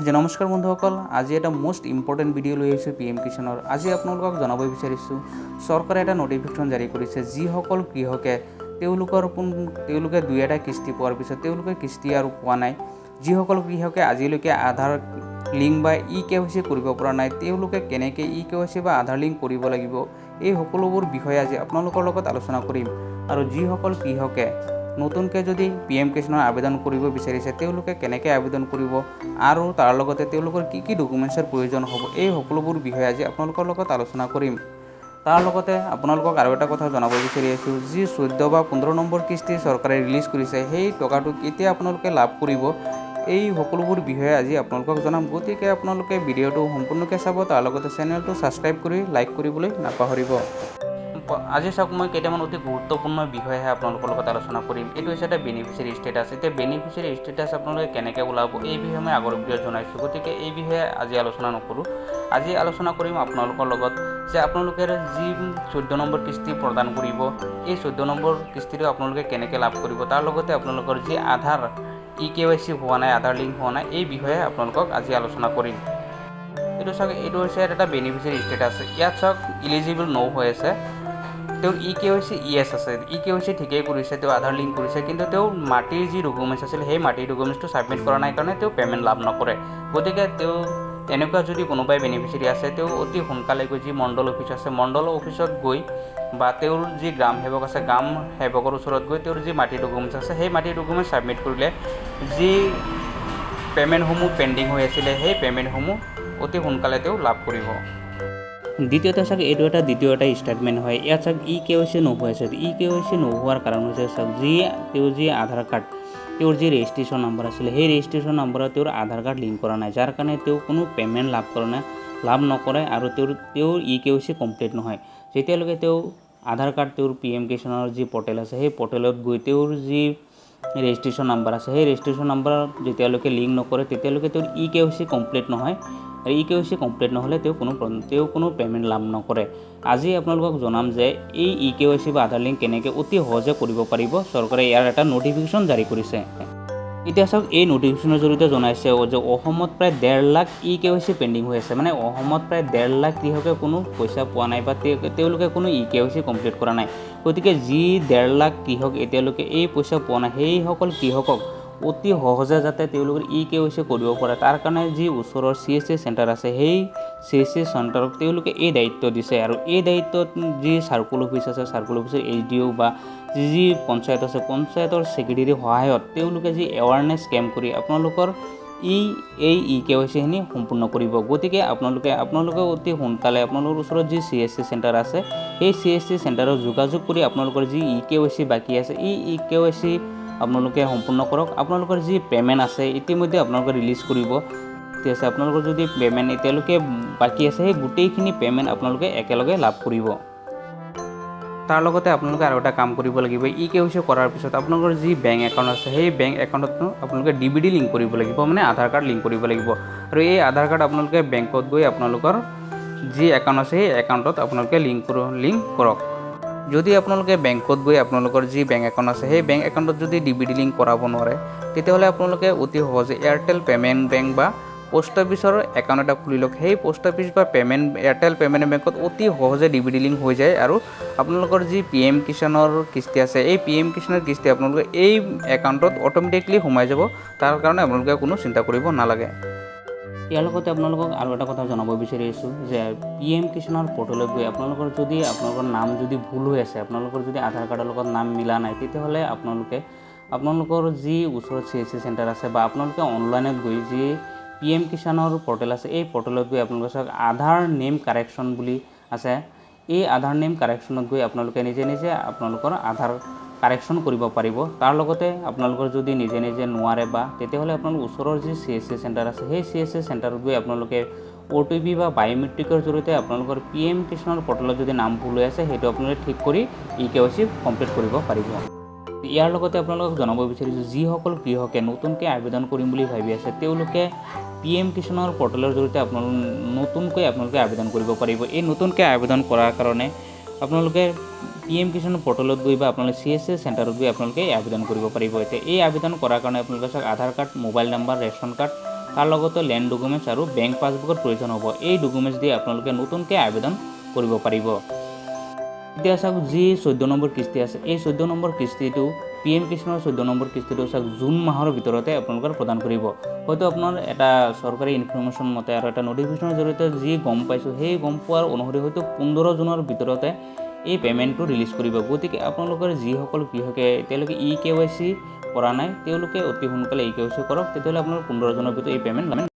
যে নমস্কাৰ বন্ধুসকল, আজি এটা মোষ্ট ইম্পৰ্টেণ্ট ভিডিঅ' লৈ আহিছোঁ PM কিষাণৰ। আজি আপোনালোকক জনাব বিচাৰিছোঁ, চৰকাৰে এটা নটিফিকেশ্যন জাৰি কৰিছে। যিসকল কৃষকে তেওঁলোকে দুই এটা কিস্তি পোৱাৰ পিছত তেওঁলোকে কিস্তি আৰু পোৱা নাই, যিসকল কৃষকে আজিলৈকে আধাৰ লিংক বা KYC কৰিব পৰা নাই, তেওঁলোকে কেনেকৈ KYC বা আধাৰ লিংক কৰিব লাগিব, এই সকলোবোৰ বিষয়ে আজি আপোনালোকৰ লগত আলোচনা কৰিম। আৰু যিসকল কৃষকে নতুনকৈ যদি PM কিষাণৰ আবেদন কৰিব বিচাৰিছে, তেওঁলোকে কেনেকৈ আবেদন কৰিব আৰু তাৰ লগতে তেওঁলোকৰ কি কি ডকুমেণ্টছৰ প্ৰয়োজন হ'ব, এই সকলোবোৰ বিষয়ে আজি আপোনালোকৰ লগত আলোচনা কৰিম। তাৰ লগতে আপোনালোকক আৰু এটা কথা জনাব বিচাৰি আছোঁ, যি 14 বা 15 নম্বৰ কিস্তি চৰকাৰে ৰিলিজ কৰিছে, সেই টকাটো কেতিয়া আপোনালোকে লাভ কৰিব, এই সকলোবোৰ বিষয়ে আজি আপোনালোকক জনাম। গতিকে আপোনালোকে ভিডিঅ'টো সম্পূৰ্ণকৈ চাব, তাৰ লগতে চেনেলটো ছাবস্ক্ৰাইব কৰি লাইক কৰিবলৈ নাপাহৰিব। আজি চাওক, মই কেইটামান অতি গুৰুত্বপূৰ্ণ বিষয়েহে আপোনালোকৰ লগত আলোচনা কৰিম। এইটো হৈছে এটা বেনিফিচিয়াৰী ষ্টেটাছ। এতিয়া বেনিফিচিয়াৰী ষ্টেটাছ আপোনালোকে কেনেকৈ ওলাব, এই বিষয়ে মই আগৰ ভিডিঅ'ত জনাইছোঁ। গতিকে এই বিষয়ে আজি আলোচনা নকৰোঁ। আজি আলোচনা কৰিম আপোনালোকৰ লগত যে আপোনালোকে যি 14 নম্বৰ কিস্তি প্ৰদান কৰিব, এই 14 নম্বৰ কিস্তিটো আপোনালোকে কেনেকৈ লাভ কৰিব, তাৰ লগতে আপোনালোকৰ যি আধাৰ KYC হোৱা নাই, আধাৰ লিংক হোৱা নাই, এই বিষয়ে আপোনালোকক আজি আলোচনা কৰিম। এইটো চাওক, এইটো হৈছে এটা বেনিফিচিয়াৰী ষ্টেটাছ। ইয়াত চাওক, ইলিজিবল ন হৈ আছে, তেওঁৰ KYC ইয়েছ আছে, KYC ঠিকেই কৰিছে, তেওঁ আধাৰ লিংক কৰিছে, কিন্তু তেওঁ মাটিৰ যি ডকুমেণ্টছ আছিল, সেই মাটিৰ ডকুমেণ্টছটো ছাবমিট কৰা নাই কাৰণে তেওঁ পে'মেণ্ট লাভ নকৰে। গতিকে তেওঁ এনেকুৱা যদি কোনোবাই বেনিফিচিয়াৰী আছে, তেওঁ অতি সোনকালে গৈ যি মণ্ডল অফিচ আছে, মণ্ডল অফিচত গৈ বা তেওঁৰ যি গ্ৰাম সেৱক আছে, গ্ৰাম সেৱকৰ ওচৰত গৈ তেওঁৰ যি মাটিৰ ডকুমেণ্টছ আছে, সেই মাটিৰ ডকুমেণ্টছ ছাবমিট কৰিলে যি পে'মেণ্টসমূহ পেণ্ডিং হৈ আছিলে, সেই পে'মেণ্টসমূহ অতি সোনকালে তেওঁ লাভ কৰিব। দ্বিতীয়তে চাওক, এইটো এটা দ্বিতীয় এটা ষ্টেটমেণ্ট হয়। ইয়াত চাওক, KYC নোহোৱা আছে। KYC নোহোৱাৰ কাৰণ হৈছে চাওক, তেওঁৰ যি আধাৰ কাৰ্ড, তেওঁৰ যি ৰেজিষ্ট্ৰেশ্যন নম্বৰ আছিলে, সেই ৰেজিষ্ট্ৰেশ্যন নম্বৰত তেওঁৰ আধাৰ কাৰ্ড লিংক কৰা নাই, যাৰ কাৰণে তেওঁ কোনো পে'মেণ্ট লাভ নকৰে আৰু তেওঁৰ KYC কমপ্লিট নহয়। যেতিয়ালৈকে তেওঁ আধাৰ কাৰ্ড, তেওঁৰ PM কিষাণৰ যি পৰ্টেল আছে, সেই পৰ্টেলত গৈ তেওঁৰ যি ৰেজিষ্ট্ৰেশ্যন নম্বৰ আছে, সেই ৰেজিষ্ট্ৰেশ্যন নম্বৰত যেতিয়ালৈকে লিংক নকৰে, তেতিয়ালৈকে তেওঁৰ KYC কমপ্লিট নহয়। আৰু KYC কমপ্লিট নহ'লে তেওঁ কোনো পে'মেণ্ট লাভ নকৰে। আজি আপোনালোকক জনাম যে এই KYC বা আধাৰ লিংক কেনেকৈ অতি সহজে কৰিব পাৰিব। চৰকাৰে ইয়াৰ এটা নটিফিকেশ্যন জাৰি কৰিছে। এতিয়া চাওক, এই নটিফিকেশ্যনৰ জৰিয়তে জনাইছে যে অসমত প্ৰায় 1.5 লাখ KYC পেণ্ডিং হৈ আছে। মানে অসমত প্ৰায় 1.5 লাখ কৃষকে কোনো পইচা পোৱা নাই বা তেওঁলোকে কোনো KYC কমপ্লিট কৰা নাই। গতিকে যি 1.5 লাখ কৃষক এতিয়ালৈকে এই পইচা পোৱা নাই, সেইসকল কৃষকক অতি সহজে যাতে তেওঁলোকৰ KYC কৰিব পাৰে, তাৰ কাৰণে যি ওচৰৰ CSC চেণ্টাৰ আছে, সেই CSC চেণ্টাৰক তেওঁলোকে এই দায়িত্ব দিছে। আৰু এই দায়িত্বত যি চাৰ্কুল অফিচ আছে, চাৰ্কুল অফিচৰ SDO বা যি পঞ্চায়ত আছে, পঞ্চায়তৰ ছেক্ৰেটেৰীৰ সহায়ত তেওঁলোকে যি এৱাৰনেছ কেম্প কৰি আপোনালোকৰ এই KYCখিনি সম্পূৰ্ণ কৰিব। গতিকে আপোনালোকে অতি সোনকালে আপোনালোকৰ ওচৰত যি CSC চেণ্টাৰ আছে, সেই CSC চেণ্টাৰত যোগাযোগ কৰি আপোনালোকৰ যি KYC বাকী আছে, এই KYC আপোনালোকে সম্পূৰ্ণ কৰক। আপোনালোকৰ যি পে'মেণ্ট আছে ইতিমধ্যে আপোনালোকে ৰিলিজ কৰিব। ঠিক আছে, আপোনালোকৰ যদি পে'মেণ্ট এতিয়ালৈকে বাকী আছে, সেই গোটেইখিনি পে'মেণ্ট আপোনালোকে একেলগে লাভ কৰিব। তাৰ লগতে আপোনালোকে আৰু এটা কাম কৰিব লাগিব। KYC কৰাৰ পিছত আপোনালোকৰ যি বেংক একাউণ্ট আছে, সেই বেংক একাউণ্টত আপোনালোকে DVD লিংক কৰিব লাগিব, মানে আধাৰ কাৰ্ড লিংক কৰিব লাগিব। আৰু এই আধাৰ কাৰ্ড আপোনালোকে বেংকত গৈ আপোনালোকৰ যি একাউণ্ট আছে, সেই একাউণ্টত আপোনালোকে লিংক কৰক। যদি আপোনালোকে বেংকত গৈ আপোনালোকৰ যি বেংক একাউণ্ট আছে, সেই বেংক একাউণ্টত যদি DVD লিংক কৰাব নোৱাৰে, তেতিয়াহ'লে আপোনালোকে অতি সহজে এয়াৰটেল পে'মেণ্ট বেংক বা পোষ্ট অফিচৰ একাউণ্ট এটা খুলি লওক। সেই পোষ্ট অফিচ বা এয়াৰটেল পে'মেণ্ট বেংকত অতি সহজে DVD লিংক হৈ যায় আৰু আপোনালোকৰ যি PM কিষাণৰ কিস্তি আছে, এই PM কিষাণৰ কিস্তি আপোনালোকে এই একাউণ্টত অট'মেটিকলি সোমাই যাব। তাৰ কাৰণে আপোনালোকে কোনো চিন্তা কৰিব নালাগে। ইয়াৰ লগতে আপোনালোকক আৰু এটা কথা জনাব বিচাৰিছোঁ যে PM কিষাণৰ পৰ্টেলত গৈ আপোনালোকৰ নাম যদি ভুল হৈ আছে, আপোনালোকৰ যদি আধাৰ কাৰ্ডৰ লগত নাম মিলা নাই, তেতিয়াহ'লে আপোনালোকৰ যি ওচৰত CSC চেণ্টাৰ আছে বা আপোনালোকে অনলাইনত গৈ যি PM কিষাণৰ পৰ্টেল আছে, এই পৰ্টেলত গৈ আপোনালোকে চাওক, আধাৰ নেম কাৰেকশ্যন বুলি আছে। এই আধাৰ নেম কাৰেকশ্যনত গৈ আপোনালোকে নিজে আপোনালোকৰ আধাৰ কাৰেকশ্যন কৰিব পাৰিব। তাৰ লগতে আপোনালোকৰ যদি নিজে নোৱাৰে বা তেতিয়াহ'লে আপোনালোকৰ ওচৰৰ যি CSC চেণ্টাৰ আছে, সেই CSC চেণ্টাৰত গৈ আপোনালোকে OTP বা বায়'মেট্ৰিকৰ জৰিয়তে আপোনালোকৰ PM কিষাণৰ পৰ্টেলত যদি নাম ভুল হৈ আছে, সেইটো আপোনালোকে ঠিক কৰি KYC কমপ্লিট কৰিব পাৰিব। ইয়াৰ লগতে আপোনালোকক জনাব বিচাৰিছোঁ, যিসকল কৃষকে নতুনকৈ আবেদন কৰিম বুলি ভাবি আছে, তেওঁলোকে PM কিষাণৰ পৰ্টেলৰ জৰিয়তে নতুনকৈ আবেদন কৰিব পাৰিব। এই নতুনকৈ আবেদন কৰাৰ কাৰণে আপোনালোকে PM কিষাণ পৰ্টেলত গৈ বা আপোনালোকে CSC চেণ্টাৰত গৈ আপোনালোকে আবেদন কৰিব পাৰিব। এতিয়া এই আবেদন কৰাৰ কাৰণে আপোনালোকে চাওক, Aadhaar card, mobile number, ration card তাৰ লগতে ল্যান্ড ডকুমেন্টছ আৰু বেংক পাছবুকৰ প্ৰয়োজন হ'ব। এই ডকুমেন্টছ দি আপোনালোকে নতুনকৈ আবেদন কৰিব পাৰিব। এতিয়া চাওক যি 14 নম্বৰ কিস্তি আছে, এই 14 নম্বৰ কিস্তিটো PM কিষাণৰ 14 নম্বৰ কিস্তিটো চাওক জুন মাহৰ ভিতৰতে আপোনালোকৰ প্ৰদান কৰিব। হয়তো আপোনাৰ এটা চৰকাৰী ইনফৰমেশ্যন মতে আৰু এটা নটিফিকেশ্যনৰ জৰিয়তে যি গম পাইছোঁ, সেই গম পোৱাৰ অনুসৰি হয়তো 15 জুনৰ ভিতৰতে এই পেমেন্টটো ৰিলিজ কৰিব। গতিকে আপোনালোকৰ যিসকল কৃষকে এতিয়ালৈকে KYC কৰা নাই, তেওঁলোকে অতি সোনকালে KYC কৰক, তেতিয়াহ'লে আপোনাৰ 15 জুনৰ ভিতৰত এই পেমেন্ট